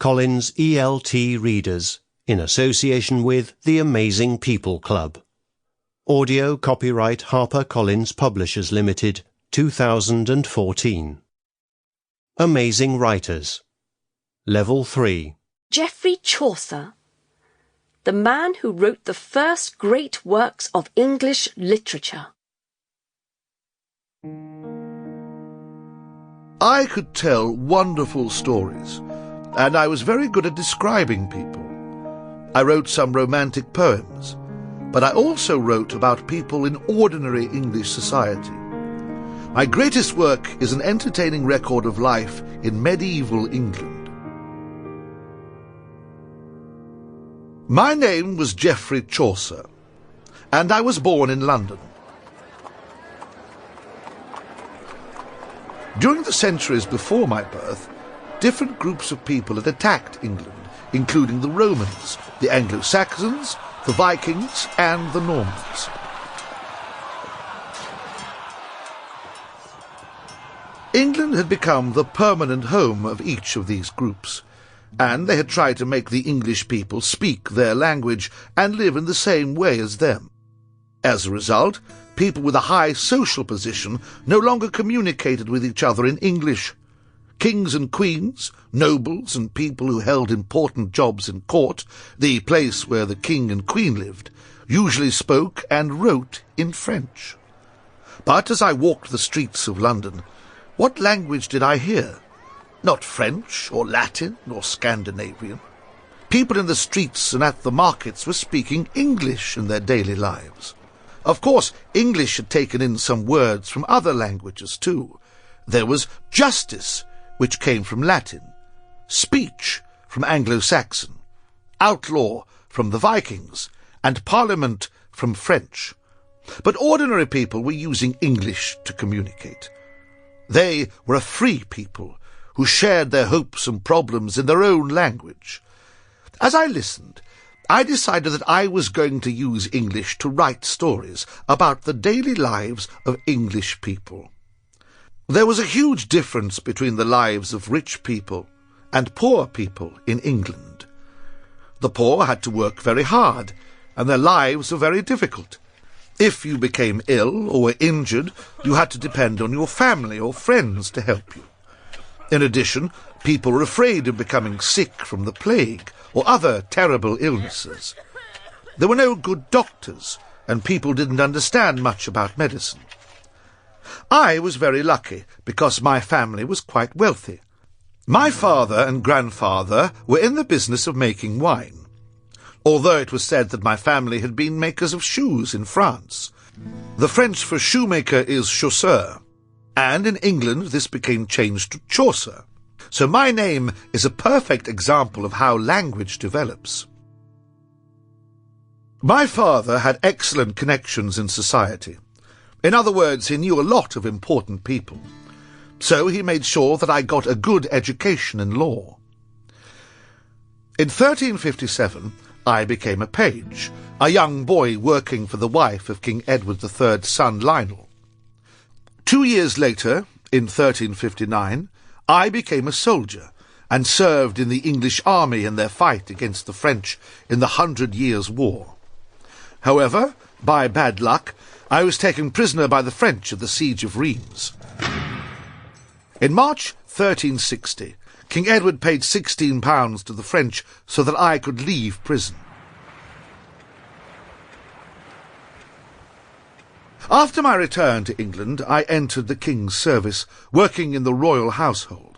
Collins ELT Readers, in association with The Amazing People Club. Audio copyright HarperCollins Publishers Limited, 2014. Amazing Writers. Level 3. Geoffrey Chaucer, the man who wrote the first great works of English literature. I could tell wonderful stories, and I was very good at describing people. I wrote some romantic poems, but I also wrote about people in ordinary English society. My greatest work is an entertaining record of life in medieval England. My name was Geoffrey Chaucer, and I was born in London. During the centuries before my birth, different groups of people had attacked England, including the Romans, the Anglo-Saxons, the Vikings, and the Normans. England had become the permanent home of each of these groups, and they had tried to make the English people speak their language and live in the same way as them. As a result, people with a high social position no longer communicated with each other in English. Kings and queens, nobles, and people who held important jobs in court, the place where the king and queen lived, usually spoke and wrote in French. But as I walked the streets of London, what language did I hear? Not French, or Latin, or Scandinavian. People in the streets and at the markets were speaking English in their daily lives. Of course, English had taken in some words from other languages too. There was justice, which came from Latin, speech from Anglo-Saxon, outlaw from the Vikings, and parliament from French. But ordinary people were using English to communicate. They were a free people who shared their hopes and problems in their own language. As I listened, I decided that I was going to use English to write stories about the daily lives of English people. There was a huge difference between the lives of rich people and poor people in England. The poor had to work very hard, and their lives were very difficult. If you became ill or were injured, you had to depend on your family or friends to help you. In addition, people were afraid of becoming sick from the plague or other terrible illnesses. There were no good doctors, and people didn't understand much about medicine. I was very lucky because my family was quite wealthy. My father and grandfather were in the business of making wine, although it was said that my family had been makers of shoes in France. The French for shoemaker is Chaucer, and in England this became changed to Chaucer. So my name is a perfect example of how language develops. My father had excellent connections in society. In other words, he knew a lot of important people. So he made sure that I got a good education in law. In 1357, I became a page, a young boy working for the wife of King Edward III's son Lionel. 2 years later, in 1359, I became a soldier and served in the English army in their fight against the French in the 100 Years' War. However, by bad luck, I was taken prisoner by the French at the siege of Rheims. In March 1360, King Edward paid £16 to the French so that I could leave prison. After my return to England, I entered the King's service, working in the royal household.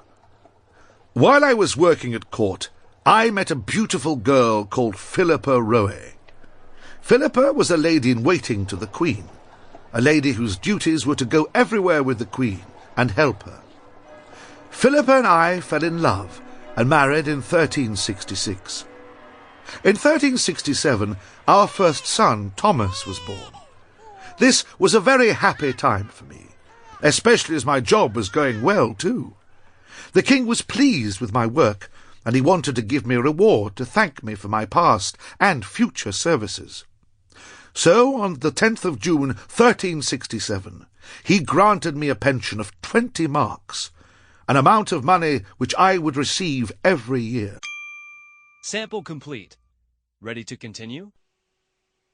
While I was working at court, I met a beautiful girl called Philippa Roe. Philippa was a lady-in-waiting to the Queen, a lady whose duties were to go everywhere with the Queen and help her. Philippa and I fell in love and married in 1366. In 1367, our first son, Thomas, was born. This was a very happy time for me, especially as my job was going well, too. The king was pleased with my work, and he wanted to give me a reward to thank me for my past and future services. So, on the 10th of June, 1367, he granted me a pension of 20 marks, an amount of money which I would receive every year. Sample complete. Ready to continue?